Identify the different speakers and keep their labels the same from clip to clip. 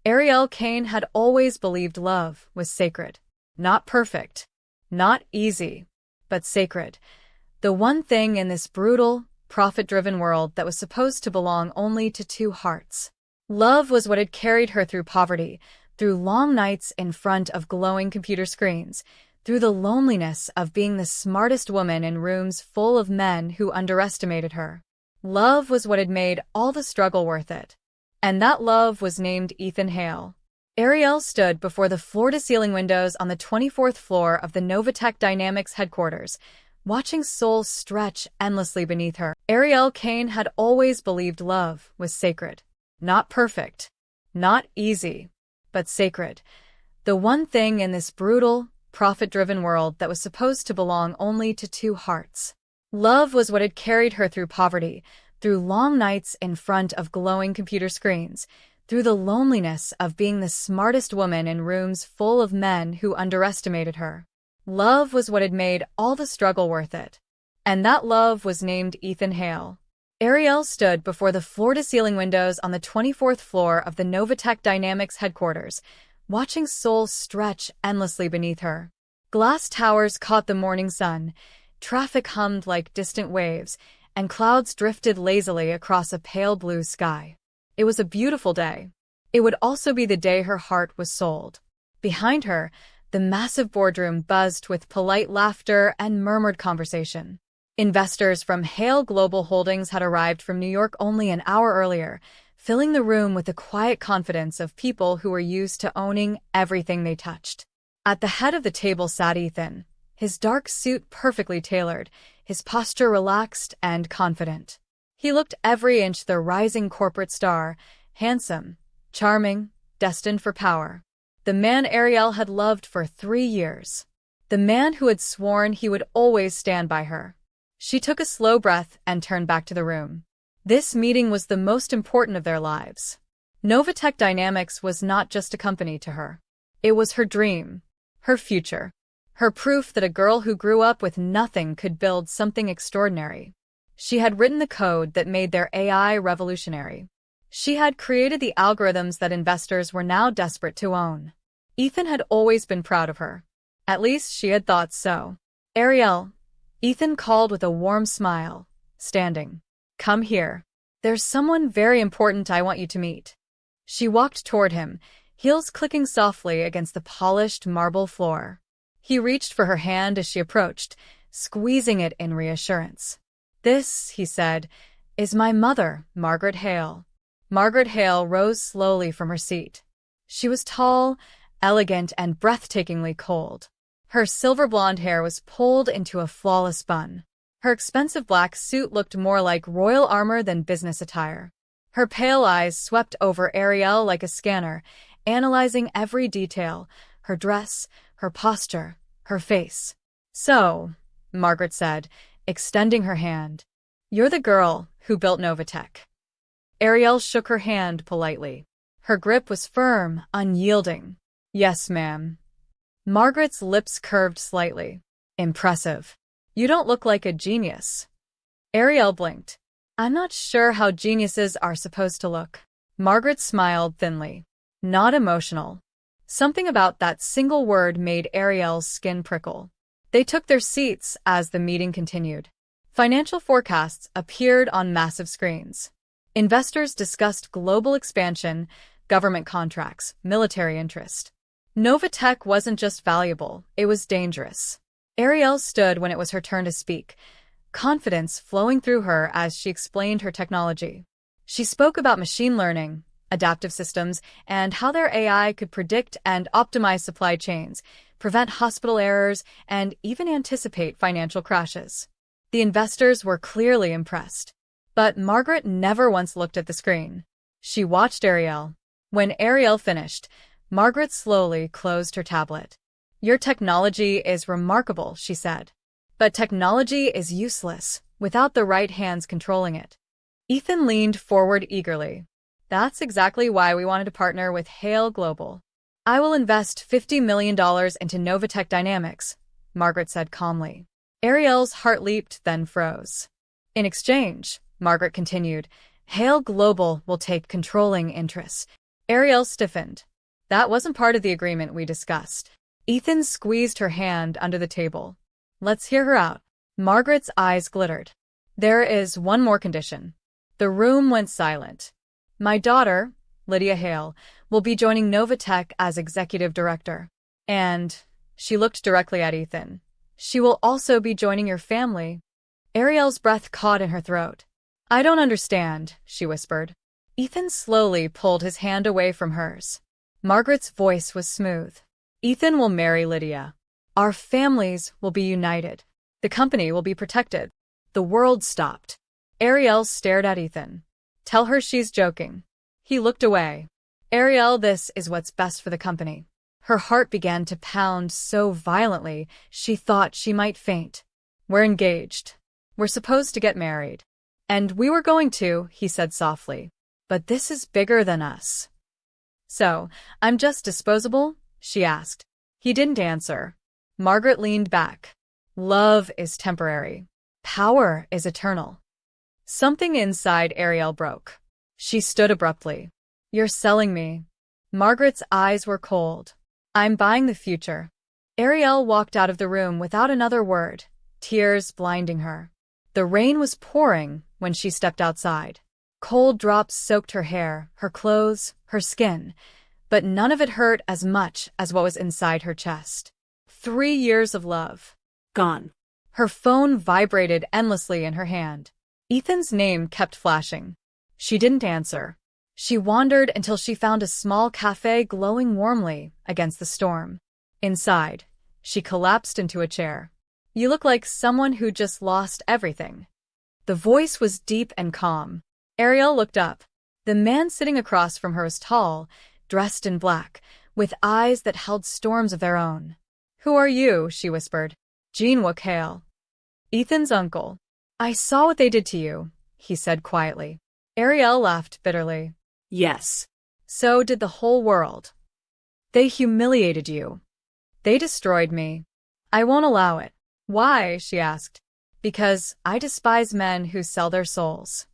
Speaker 1: Ariel Kane had always believed love was sacred. Not perfect, not easy, but sacred. The one thing in this brutal, profit-driven world that was supposed to belong only to two hearts. Love was what had carried her through poverty, through long nights in front of glowing computer screens, through the loneliness of being the smartest woman in rooms full of men who underestimated her. Love was what had made all the struggle worth it. And that love was named Ethan Hale. Ariel stood before the floor-to-ceiling windows on the 24th floor of the Novatech Dynamics headquarters, watching souls stretch endlessly beneath her. Ariel Kane had always believed love was sacred. Not perfect, not easy, but sacred. The one thing in this brutal, profit-driven world that was supposed to belong only to two hearts. Love was what had carried her through poverty, through long nights in front of glowing computer screens, through the loneliness of being the smartest woman in rooms full of men who underestimated her. Love was what had made all the struggle worth it. And that love was named Ethan Hale. Ariel stood before the floor-to-ceiling windows on the 24th floor of the Novatech Dynamics headquarters, watching souls stretch endlessly beneath her. Glass towers caught the morning sun, traffic hummed like distant waves, and clouds drifted lazily across a pale blue sky. It was a beautiful day. It would also be the day her heart was sold. Behind her, the massive boardroom buzzed with polite laughter and murmured conversation. Investors from Hale Global Holdings had arrived from New York only an hour earlier, filling the room with the quiet confidence of people who were used to owning everything they touched. At the head of the table sat Ethan, his dark suit perfectly tailored, his posture relaxed and confident. He looked every inch the rising corporate star, handsome, charming, destined for power. The man Ariel had loved for 3 years. The man who had sworn he would always stand by her. She took a slow breath and turned back to the room. This meeting was the most important of their lives. Novatech Dynamics was not just a company to her. It was her dream, her future, her proof that a girl who grew up with nothing could build something extraordinary. She had written the code that made their AI revolutionary. She had created the algorithms that investors were now desperate to own. Ethan had always been proud of her. At least she had thought so. Ariel, Ethan called with a warm smile, standing. Come here. There's someone very important I want you to meet. She walked toward him, heels clicking softly against the polished marble floor. He reached for her hand as she approached, squeezing it in reassurance. This, he said, is my mother, Margaret Hale. Margaret Hale rose slowly from her seat. She was tall, elegant, and breathtakingly cold. Her silver blonde hair was pulled into a flawless bun. Her expensive black suit looked more like royal armor than business attire. Her pale eyes swept over Ariel like a scanner, analyzing every detail, her dress, her posture, her face. So, Margaret said, extending her hand, you're the girl who built Novatech. Ariel shook her hand politely. Her grip was firm, unyielding. Yes, ma'am. Margaret's lips curved slightly. Impressive. You don't look like a genius. Ariel blinked. I'm not sure how geniuses are supposed to look. Margaret smiled thinly. Not emotional. Something about that single word made Ariel's skin prickle. They took their seats as the meeting continued. Financial forecasts appeared on massive screens. Investors discussed global expansion, government contracts, military interest. Novatech wasn't just valuable, it was dangerous. Ariel stood when it was her turn to speak, confidence flowing through her as she explained her technology. She spoke about machine learning, adaptive systems, and how their AI could predict and optimize supply chains, prevent hospital errors, and even anticipate financial crashes. The investors were clearly impressed. But Margaret never once looked at the screen. She watched Ariel. When Ariel finished, Margaret slowly closed her tablet. Your technology is remarkable, she said. But technology is useless without the right hands controlling it. Ethan leaned forward eagerly. That's exactly why we wanted to partner with Hale Global. I will invest $50 million into Novatech Dynamics, Margaret said calmly. Ariel's heart leaped, then froze. In exchange, Margaret continued, Hale Global will take controlling interests. Ariel stiffened. That wasn't part of the agreement we discussed. Ethan squeezed her hand under the table. Let's hear her out. Margaret's eyes glittered. There is one more condition. The room went silent. My daughter, Lydia Hale, will be joining Novatech as executive director. And, she looked directly at Ethan, she will also be joining your family. Ariel's breath caught in her throat. I don't understand, she whispered. Ethan slowly pulled his hand away from hers. Margaret's voice was smooth. Ethan will marry Lydia. Our families will be united. The company will be protected. The world stopped. Ariel stared at Ethan. Tell her she's joking. He looked away. Ariel, this is what's best for the company. Her heart began to pound so violently she thought she might faint. We're engaged. We're supposed to get married. And we were going to, he said softly. But this is bigger than us. So, I'm just disposable? She asked. He didn't answer. Margaret leaned back. Love is temporary. Power is eternal. Something inside Ariel broke. She stood abruptly. You're selling me. Margaret's eyes were cold. I'm buying the future. Ariel walked out of the room without another word, tears blinding her. The rain was pouring when she stepped outside. Cold drops soaked her hair, her clothes, her skin, but none of it hurt as much as what was inside her chest. 3 years of love.
Speaker 2: Gone.
Speaker 1: Her phone vibrated endlessly in her hand. Ethan's name kept flashing. She didn't answer. She wandered until she found a small cafe glowing warmly against the storm. Inside, she collapsed into a chair. You look like someone who just lost everything. The voice was deep and calm. Ariel looked up. The man sitting across from her was tall, dressed in black, with eyes that held storms of their own. Who are you? She whispered. Jean-Wook Hale. Ethan's uncle. I saw what they did to you, he said quietly. Ariel laughed bitterly.
Speaker 2: Yes.
Speaker 1: So did the whole world. They humiliated you. They destroyed me. I won't allow it. Why? She asked. Because I despise men who sell their souls.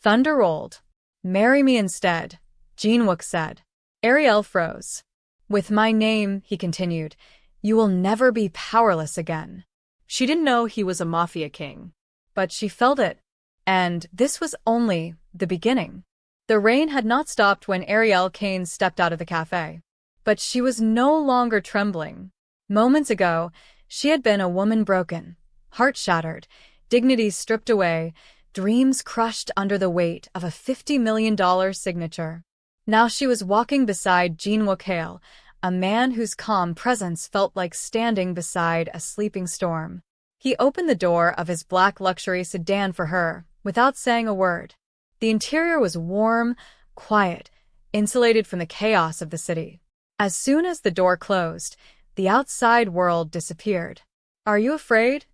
Speaker 1: Thunder rolled. Marry me instead, Jean-Wook said. Ariel froze. With my name, he continued, you will never be powerless again. She didn't know he was a Mafia king, but she felt it. And this was only the beginning. The rain had not stopped when Ariel Kane stepped out of the cafe. But she was no longer trembling. Moments ago, she had been a woman broken, heart shattered, dignity stripped away, dreams crushed under the weight of a $50 million signature. Now she was walking beside Jean-Wook Hale, a man whose calm presence felt like standing beside a sleeping storm. He opened the door of his black luxury sedan for her, without saying a word. The interior was warm, quiet, insulated from the chaos of the city. As soon as the door closed, the outside world disappeared. Are you afraid?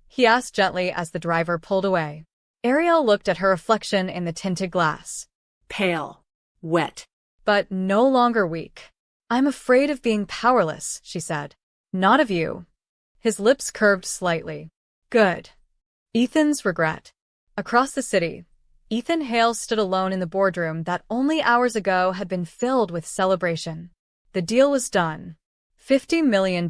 Speaker 1: He asked gently as the driver pulled away. Ariel looked at her reflection in the tinted glass.
Speaker 2: Pale. Wet.
Speaker 1: But no longer weak. I'm afraid of being powerless, she said. Not of you. His lips curved slightly. Good. Ethan's regret. Across the city, Ethan Hale stood alone in the boardroom that only hours ago had been filled with celebration. The deal was done. $50 million.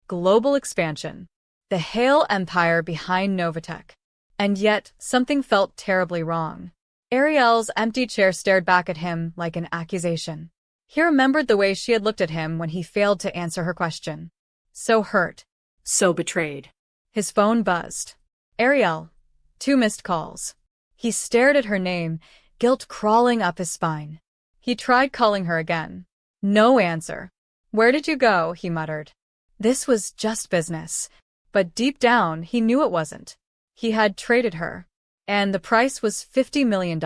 Speaker 1: Global expansion. The Hale empire behind Novatech. And yet, something felt terribly wrong. Ariel's empty chair stared back at him like an accusation. He remembered the way she had looked at him when he failed to answer her question. So hurt.
Speaker 2: So betrayed.
Speaker 1: His phone buzzed. Ariel. 2 missed calls. He stared at her name, guilt crawling up his spine. He tried calling her again. No answer. Where did you go? He muttered. This was just business. But deep down, he knew it wasn't. He had traded her. And the price was $50 million.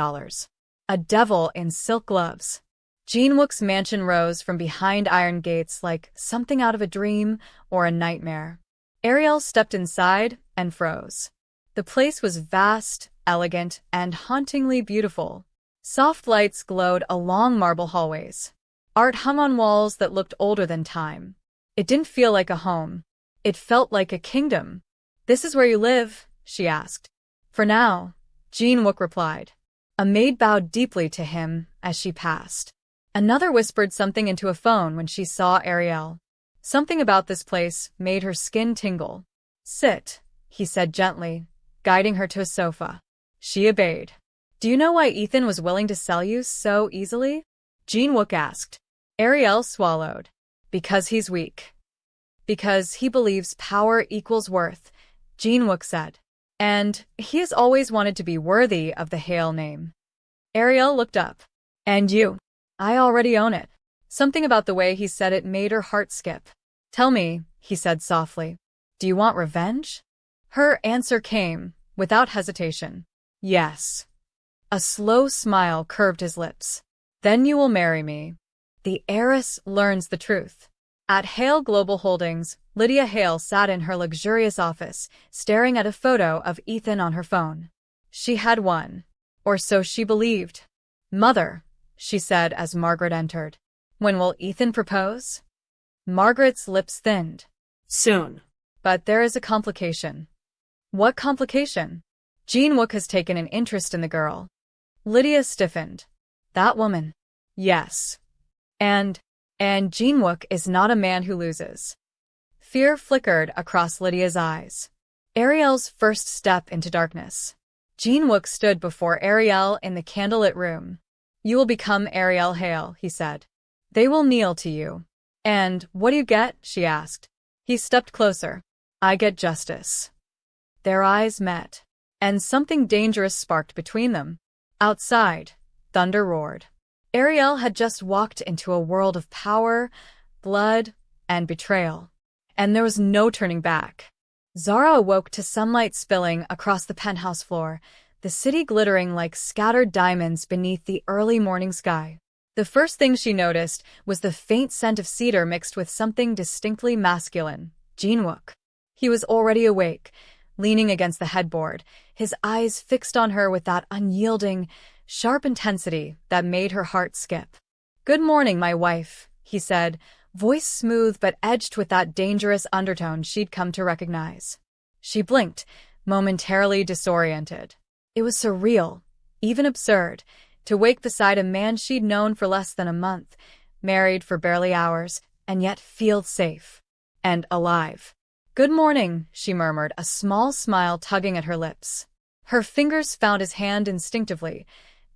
Speaker 1: A devil in silk gloves. Jean-Wook's mansion rose from behind iron gates like something out of a dream or a nightmare. Ariel stepped inside and froze. The place was vast, elegant, and hauntingly beautiful. Soft lights glowed along marble hallways. Art hung on walls that looked older than time. It didn't feel like a home. It felt like a kingdom. This is where you live? She asked. For now, Jean-Wook replied. A maid bowed deeply to him as she passed. Another whispered something into a phone when she saw Ariel. Something about this place made her skin tingle. "Sit," he said gently, guiding her to a sofa. She obeyed. "Do you know why Ethan was willing to sell you so easily?" Jin-wook asked. Ariel swallowed. "Because he's weak." "Because he believes power equals worth," Jin-wook said. "And he has always wanted to be worthy of the Hale name." Ariel looked up. "And you?" "I already own it." Something about the way he said it made her heart skip. "Tell me," he said softly, "do you want revenge?" Her answer came, without hesitation. "Yes." A slow smile curved his lips. "Then you will marry me." The heiress learns the truth. At Hale Global Holdings, Lydia Hale sat in her luxurious office, staring at a photo of Ethan on her phone. She had won. Or so she believed. "Mother," she said as Margaret entered. "When will Ethan propose?" Margaret's lips thinned.
Speaker 2: Soon.
Speaker 1: But there is a complication. What complication? Jin-wook has taken an interest in the girl. Lydia stiffened. That woman. Yes. And Jin-wook is not a man who loses. Fear flickered across Lydia's eyes. Ariel's first step into darkness. Jin-wook stood before Ariel in the candlelit room. "You will become Ariel Hale," he said. "They will kneel to you." "And what do you get?" she asked. He stepped closer. "I get justice." Their eyes met, and something dangerous sparked between them. Outside, thunder roared. Ariel had just walked into a world of power, blood, and betrayal. And there was no turning back. Zara awoke to sunlight spilling across the penthouse floor, the city glittering like scattered diamonds beneath the early morning sky. The first thing she noticed was the faint scent of cedar mixed with something distinctly masculine, Jin-wook. He was already awake, leaning against the headboard, his eyes fixed on her with that unyielding, sharp intensity that made her heart skip. "Good morning, my wife," he said, voice smooth but edged with that dangerous undertone she'd come to recognize. She blinked, momentarily disoriented. It was surreal, even absurd, to wake beside a man she'd known for less than a month, married for barely hours, and yet feel safe and alive. "Good morning," she murmured, a small smile tugging at her lips. Her fingers found his hand instinctively,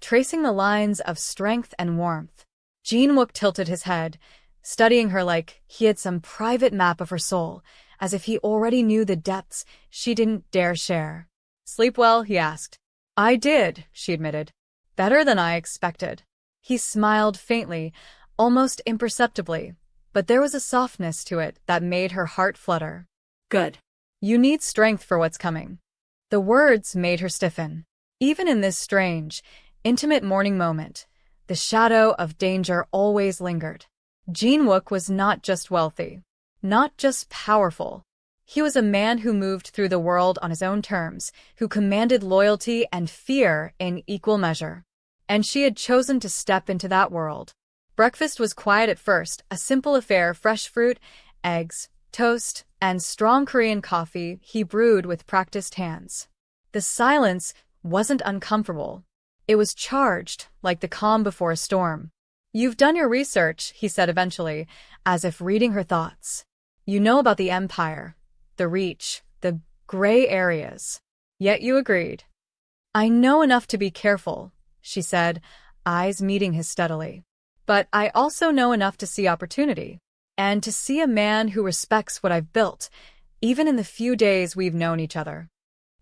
Speaker 1: tracing the lines of strength and warmth. Jin-wook tilted his head, studying her like he had some private map of her soul, as if he already knew the depths she didn't dare share. "Sleep well?" he asked. "I did," she admitted. "Better than I expected." He smiled faintly, almost imperceptibly, but there was a softness to it that made her heart flutter.
Speaker 2: Good.
Speaker 1: "You need strength for what's coming." The words made her stiffen. Even in this strange, intimate morning moment, the shadow of danger always lingered. Jin-wook was not just wealthy, not just powerful. He was a man who moved through the world on his own terms, who commanded loyalty and fear in equal measure. And she had chosen to step into that world. Breakfast was quiet at first, a simple affair: fresh fruit, eggs, toast, and strong Korean coffee he brewed with practiced hands. The silence wasn't uncomfortable. It was charged, like the calm before a storm. "You've done your research," he said eventually, as if reading her thoughts. "You know about the Empire, the Reach, the gray areas. Yet you agreed." "I know enough to be careful," she said, eyes meeting his steadily. "But I also know enough to see opportunity. And to see a man who respects what I've built, even in the few days we've known each other."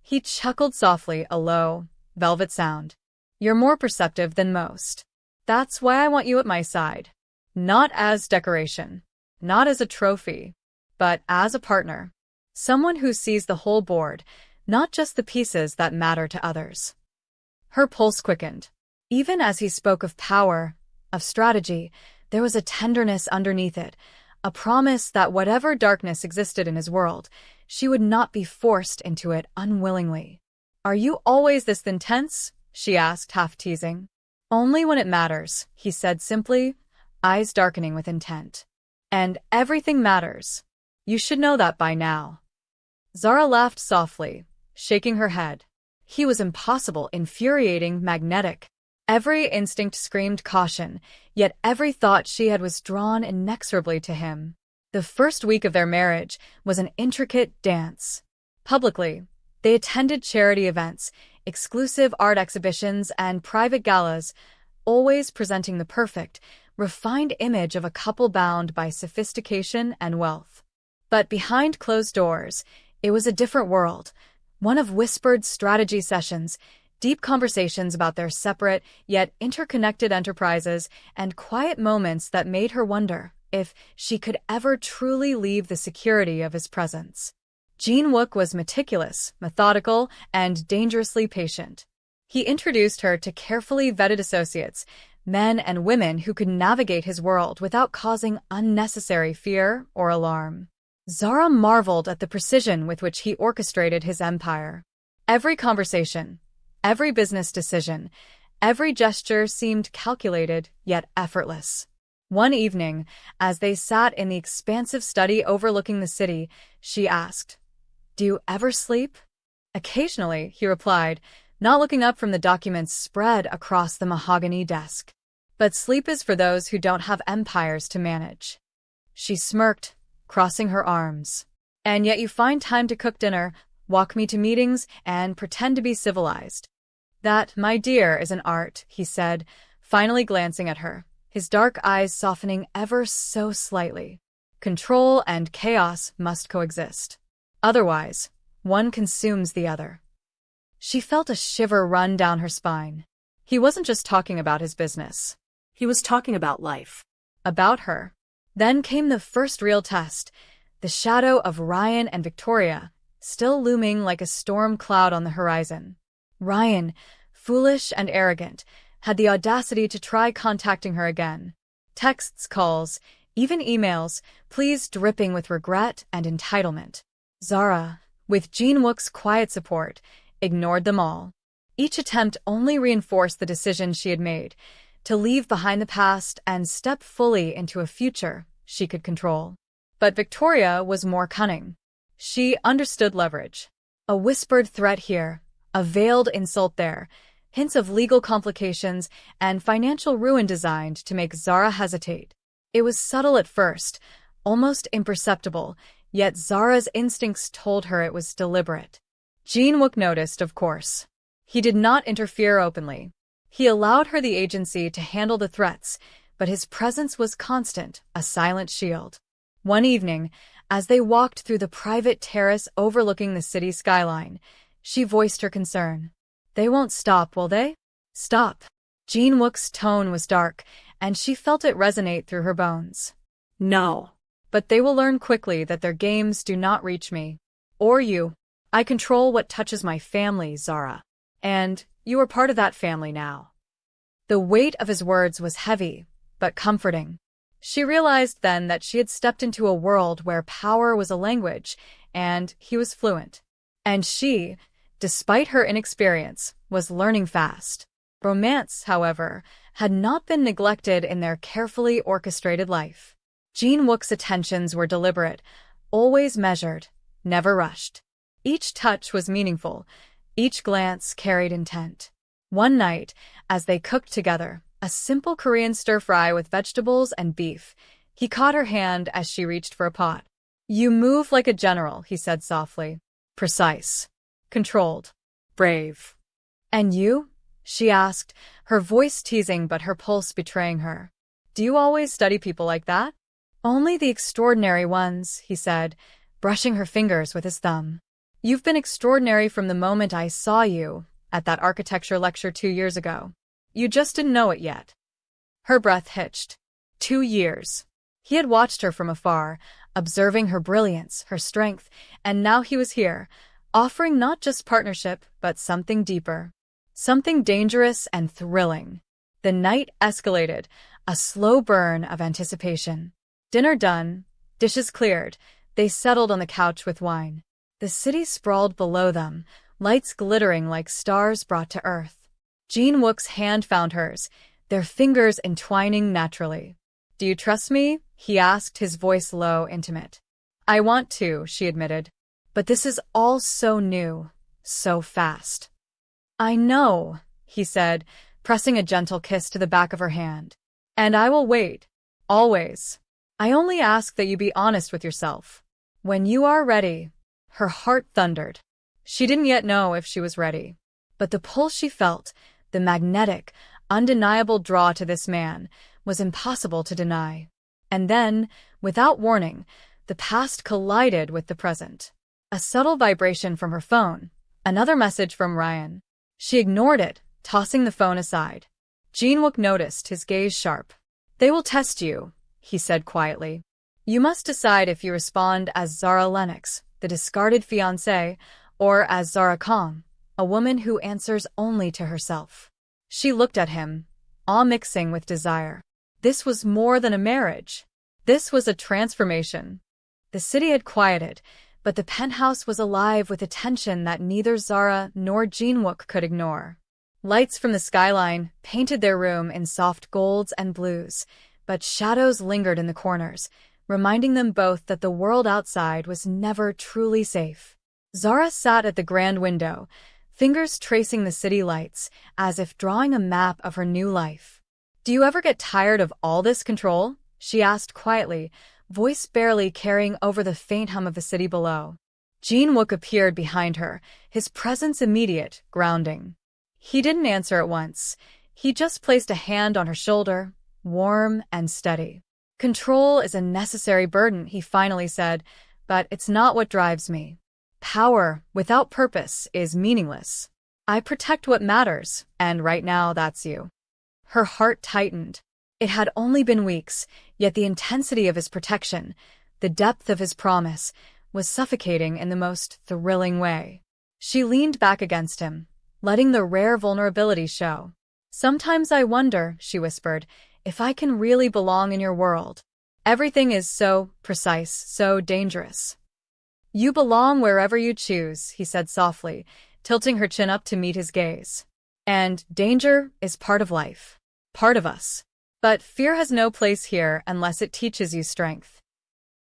Speaker 1: He chuckled softly, a low, velvet sound. "You're more perceptive than most. That's why I want you at my side. Not as decoration, not as a trophy, but as a partner. Someone who sees the whole board, not just the pieces that matter to others." Her pulse quickened. Even as he spoke of power, of strategy, there was a tenderness underneath it, a promise that whatever darkness existed in his world, she would not be forced into it unwillingly. "Are you always this intense?" she asked, half teasing. "Only when it matters," he said simply, eyes darkening with intent. "And everything matters. You should know that by now." Zara laughed softly, shaking her head. He was impossible, infuriating, magnetic. Every instinct screamed caution, yet every thought she had was drawn inexorably to him. The first week of their marriage was an intricate dance. Publicly, they attended charity events, exclusive art exhibitions, and private galas, always presenting the perfect, refined image of a couple bound by sophistication and wealth. But behind closed doors, it was a different world, one of whispered strategy sessions, deep conversations about their separate yet interconnected enterprises, and quiet moments that made her wonder if she could ever truly leave the security of his presence. Jin-wook was meticulous, methodical, and dangerously patient. He introduced her to carefully vetted associates, men and women who could navigate his world without causing unnecessary fear or alarm. Zara marveled at the precision with which he orchestrated his empire. Every conversation, every business decision, every gesture seemed calculated yet effortless. One evening, as they sat in the expansive study overlooking the city, she asked, "Do you ever sleep?" "Occasionally," he replied, not looking up from the documents spread across the mahogany desk. "But sleep is for those who don't have empires to manage." She smirked, crossing her arms. "And yet you find time to cook dinner, walk me to meetings, and pretend to be civilized." "That, my dear, is an art," he said, finally glancing at her, his dark eyes softening ever so slightly. "Control and chaos must coexist. Otherwise, one consumes the other." She felt a shiver run down her spine. He wasn't just talking about his business.
Speaker 2: He was talking about life.
Speaker 1: About her. Then came the first real test, the shadow of Ryan and Victoria, still looming like a storm cloud on the horizon. Ryan, foolish and arrogant, had the audacity to try contacting her again. Texts, calls, even emails, pleas dripping with regret and entitlement. Zara, with Jin-wook's quiet support, ignored them all. Each attempt only reinforced the decision she had made, to leave behind the past and step fully into a future she could control. But Victoria was more cunning. She understood leverage. A whispered threat here, a veiled insult there, hints of legal complications and financial ruin designed to make Zara hesitate. It was subtle at first, almost imperceptible, yet Zara's instincts told her it was deliberate. Jin-wook noticed, of course. He did not interfere openly. He allowed her the agency to handle the threats, but his presence was constant, a silent shield. One evening, as they walked through the private terrace overlooking the city skyline, she voiced her concern. "They won't stop, will they?" "Stop." Jin-wook's tone was dark, and she felt it resonate through her bones.
Speaker 2: "No."
Speaker 1: "But they will learn quickly that their games do not reach me. Or you. I control what touches my family, Zara. And you are part of that family now." The weight of his words was heavy, but comforting. She realized then that she had stepped into a world where power was a language, and he was fluent. And she, despite her inexperience, was learning fast. Romance, however, had not been neglected in their carefully orchestrated life. Jin-wook's attentions were deliberate, always measured, never rushed. Each touch was meaningful, each glance carried intent. One night, as they cooked together, a simple Korean stir-fry with vegetables and beef, he caught her hand as she reached for a pot. "You move like a general," he said softly. "Precise. Controlled.
Speaker 2: Brave."
Speaker 1: "And you?" she asked, her voice teasing but her pulse betraying her. "Do you always study people like that?" "Only the extraordinary ones," he said, brushing her fingers with his thumb. "You've been extraordinary from the moment I saw you at that architecture lecture 2 years ago. You just didn't know it yet." Her breath hitched. 2 years. He had watched her from afar, observing her brilliance, her strength, and now he was here, offering not just partnership, but something deeper. Something dangerous and thrilling. The night escalated, a slow burn of anticipation. Dinner done, dishes cleared, they settled on the couch with wine. The city sprawled below them, lights glittering like stars brought to earth. Jin-wook's hand found hers, their fingers entwining naturally. "Do you trust me?" he asked, his voice low, intimate. "I want to," she admitted. "But this is all so new, so fast." "I know," he said, pressing a gentle kiss to the back of her hand. "And I will wait. Always. I only ask that you be honest with yourself. When you are ready." Her heart thundered. She didn't yet know if she was ready. But the pull she felt, the magnetic, undeniable draw to this man, was impossible to deny. And then, without warning, the past collided with the present. A subtle vibration from her phone, another message from Ryan. She ignored it, tossing the phone aside. Jin-wook noticed, his gaze sharp. "They will test you," he said quietly. "You must decide if you respond as Zara Lennox, the discarded fiancée, or as Zara Kong, a woman who answers only to herself." She looked at him, awe mixing with desire. This was more than a marriage. This was a transformation. The city had quieted, but the penthouse was alive with a tension that neither Zara nor Jin-wook could ignore. Lights from the skyline painted their room in soft golds and blues, but shadows lingered in the corners, reminding them both that the world outside was never truly safe. Zara sat at the grand window, fingers tracing the city lights, as if drawing a map of her new life. "Do you ever get tired of all this control?" she asked quietly, voice barely carrying over the faint hum of the city below. Jin-wook appeared behind her, his presence immediate, grounding. He didn't answer at once. He just placed a hand on her shoulder, warm and steady. "Control is a necessary burden," he finally said, "but it's not what drives me. Power without purpose is meaningless. I protect what matters, and right now that's you." Her heart tightened. It had only been weeks, yet the intensity of his protection, the depth of his promise, was suffocating in the most thrilling way. She leaned back against him, letting the rare vulnerability show. "Sometimes I wonder," she whispered, "if I can really belong in your world. Everything is so precise, so dangerous." "You belong wherever you choose," he said softly, tilting her chin up to meet his gaze. "And danger is part of life. Part of us. But fear has no place here unless it teaches you strength."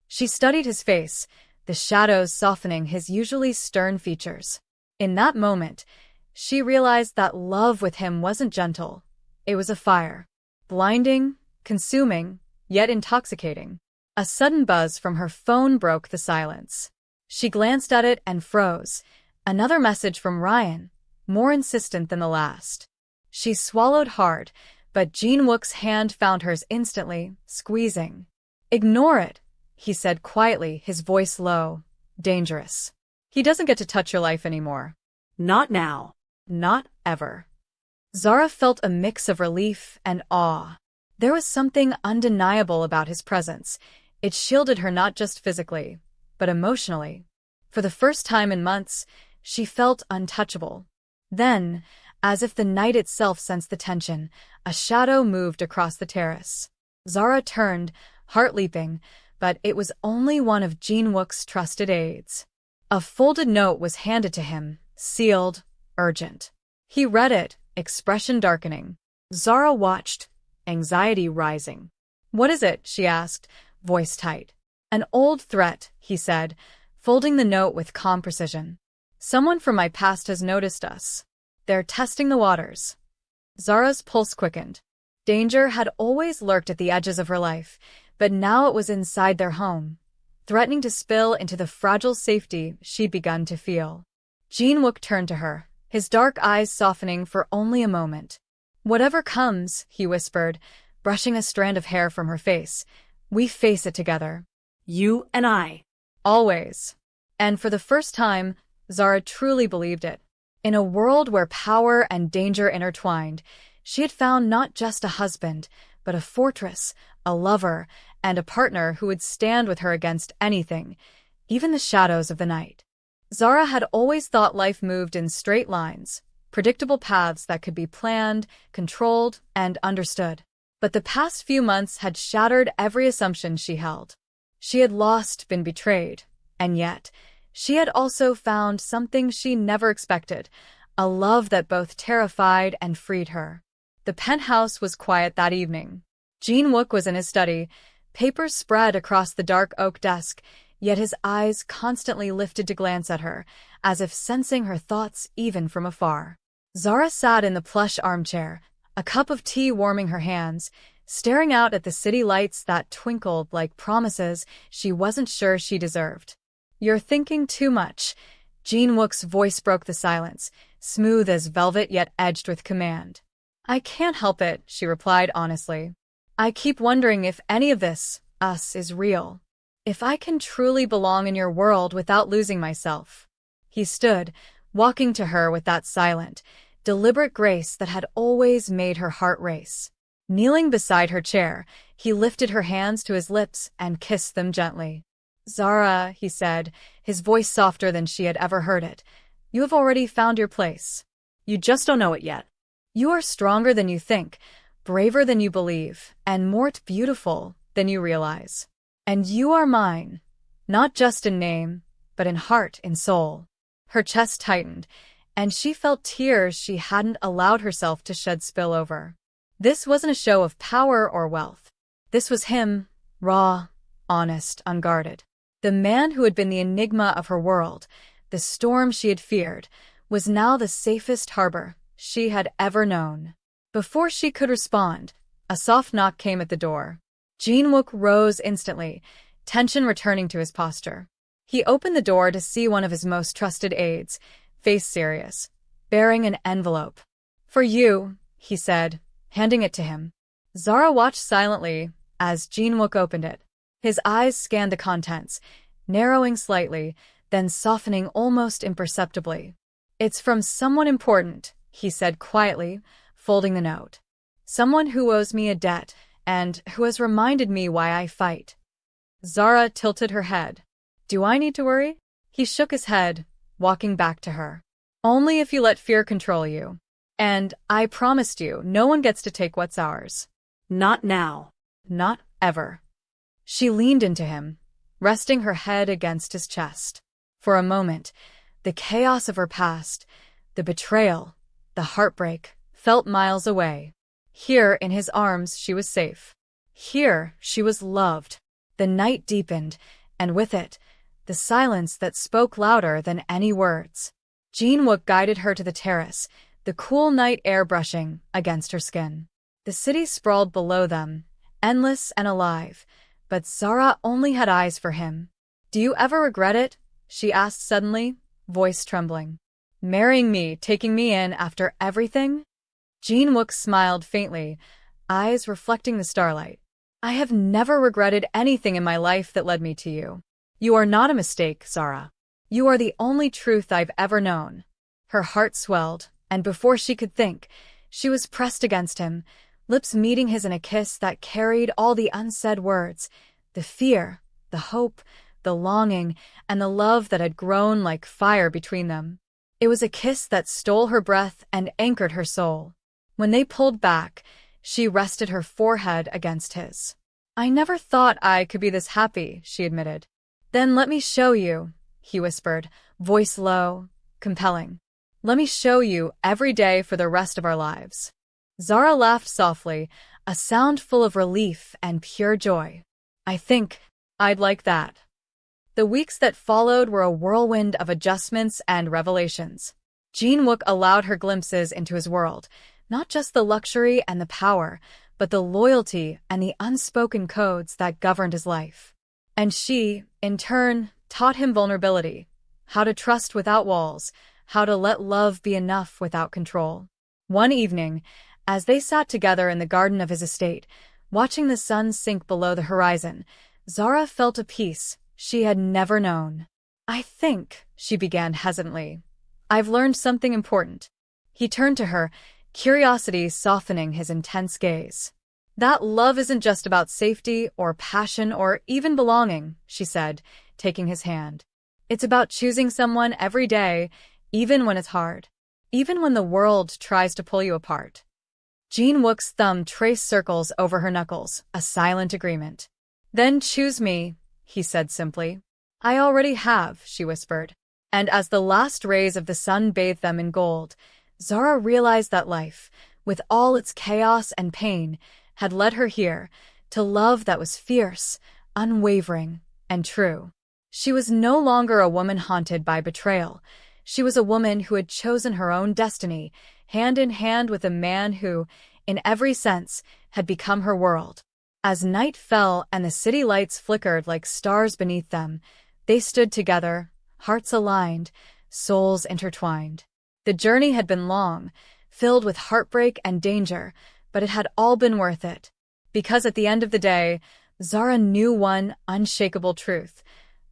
Speaker 1: She studied his face, the shadows softening his usually stern features. In that moment, she realized that love with him wasn't gentle. It was a fire. Blinding, consuming, yet intoxicating. A sudden buzz from her phone broke the silence. She glanced at it and froze. Another message from Ryan, more insistent than the last. She swallowed hard, but Jin-wook's hand found hers instantly, squeezing. "Ignore it," he said quietly, his voice low. "Dangerous. He doesn't get to touch your life anymore."
Speaker 2: Not now.
Speaker 1: Not ever. Zara felt a mix of relief and awe. There was something undeniable about his presence. It shielded her not just physically, but emotionally. For the first time in months, she felt untouchable. Then, as if the night itself sensed the tension, a shadow moved across the terrace. Zara turned, heart leaping, but it was only one of Jin-wook's trusted aides. A folded note was handed to him, sealed, urgent. He read it, expression darkening. Zara watched, anxiety rising. "What is it?" she asked, voice tight. "An old threat," he said, folding the note with calm precision. "Someone from my past has noticed us. They're testing the waters." Zara's pulse quickened. Danger had always lurked at the edges of her life, but now it was inside their home, threatening to spill into the fragile safety she'd begun to feel. Jin-wook turned to her, his dark eyes softening for only a moment. "Whatever comes," he whispered, brushing a strand of hair from her face, "we face it together.
Speaker 2: You and I.
Speaker 1: Always." And for the first time, Zara truly believed it. In a world where power and danger intertwined, she had found not just a husband, but a fortress, a lover, and a partner who would stand with her against anything, even the shadows of the night. Zara had always thought life moved in straight lines, predictable paths that could be planned, controlled, and understood. But the past few months had shattered every assumption she held. She had lost, been betrayed, and yet, she had also found something she never expected, a love that both terrified and freed her. The penthouse was quiet that evening. Jin-wook was in his study, papers spread across the dark oak desk, yet his eyes constantly lifted to glance at her, as if sensing her thoughts even from afar. Zara sat in the plush armchair, a cup of tea warming her hands, staring out at the city lights that twinkled like promises she wasn't sure she deserved. "You're thinking too much." Jin Wook's voice broke the silence, smooth as velvet yet edged with command. "I can't help it," she replied honestly. "I keep wondering if any of this, us, is real. If I can truly belong in your world without losing myself." He stood, walking to her with that silent, deliberate grace that had always made her heart race. Kneeling beside her chair, he lifted her hands to his lips and kissed them gently. "Zara," he said, his voice softer than she had ever heard it, "you have already found your place.
Speaker 2: You just don't know it yet."
Speaker 1: You are stronger than you think, braver than you believe, and more beautiful than you realize. And you are mine, not just in name, but in heart, in soul." Her chest tightened, and she felt tears she hadn't allowed herself to shed spill over. This wasn't a show of power or wealth. This was him, raw, honest, unguarded. The man who had been the enigma of her world, the storm she had feared, was now the safest harbor she had ever known. Before she could respond, a soft knock came at the door. Jin Wook rose instantly, tension returning to his posture. He opened the door to see one of his most trusted aides, face serious, bearing an envelope. "For you," he said, handing it to him. Zara watched silently as Jin Wook opened it. His eyes scanned the contents, narrowing slightly, then softening almost imperceptibly. "It's from someone important," he said quietly, folding the note. "Someone who owes me a debt, and who has reminded me why I fight." Zara tilted her head. "Do I need to worry?" He shook his head, walking back to her. "Only if you let fear control you. And I promised you, no one gets to take what's ours."
Speaker 2: Not now.
Speaker 1: "Not ever." She leaned into him, resting her head against his chest. For a moment, the chaos of her past, the betrayal, the heartbreak, felt miles away. Here, in his arms, she was safe. Here, she was loved. The night deepened, and with it, the silence that spoke louder than any words. Jin Wook guided her to the terrace, the cool night air brushing against her skin. The city sprawled below them, endless and alive, but Zara only had eyes for him. "Do you ever regret it?" she asked suddenly, voice trembling. "Marrying me, taking me in after everything?" Jin Wook smiled faintly, eyes reflecting the starlight. "I have never regretted anything in my life that led me to you. You are not a mistake, Zara. You are the only truth I've ever known." Her heart swelled, and before she could think, she was pressed against him, lips meeting his in a kiss that carried all the unsaid words, the fear, the hope, the longing, and the love that had grown like fire between them. It was a kiss that stole her breath and anchored her soul. When they pulled back, she rested her forehead against his. "I never thought I could be this happy," she admitted. "Then let me show you," he whispered, voice low, compelling. "Let me show you every day for the rest of our lives." Zara laughed softly, a sound full of relief and pure joy. "I think I'd like that." The weeks that followed were a whirlwind of adjustments and revelations. Jin Wook allowed her glimpses into his world, not just the luxury and the power, but the loyalty and the unspoken codes that governed his life. And she, in turn, taught him vulnerability, how to trust without walls, how to let love be enough without control. One evening, as they sat together in the garden of his estate, watching the sun sink below the horizon, Zara felt a peace she had never known. "I think," she began hesitantly, "I've learned something important." He turned to her, curiosity softening his intense gaze. "That love isn't just about safety or passion or even belonging," she said, taking his hand. "It's about choosing someone every day, even when it's hard, even when the world tries to pull you apart." Jin Wook's thumb traced circles over her knuckles, a silent agreement. "Then choose me," he said simply. "I already have," she whispered. And as the last rays of the sun bathed them in gold, Zara realized that life, with all its chaos and pain, had led her here, to love that was fierce, unwavering, and true. She was no longer a woman haunted by betrayal. She was a woman who had chosen her own destiny, hand in hand with a man who, in every sense, had become her world. As night fell and the city lights flickered like stars beneath them, they stood together, hearts aligned, souls intertwined. The journey had been long, filled with heartbreak and danger, but it had all been worth it. Because at the end of the day, Zara knew one unshakable truth.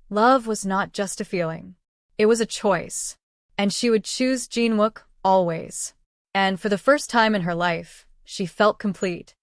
Speaker 1: Love was not just a feeling. It was a choice. And she would choose Jin Wook always. And for the first time in her life, she felt complete.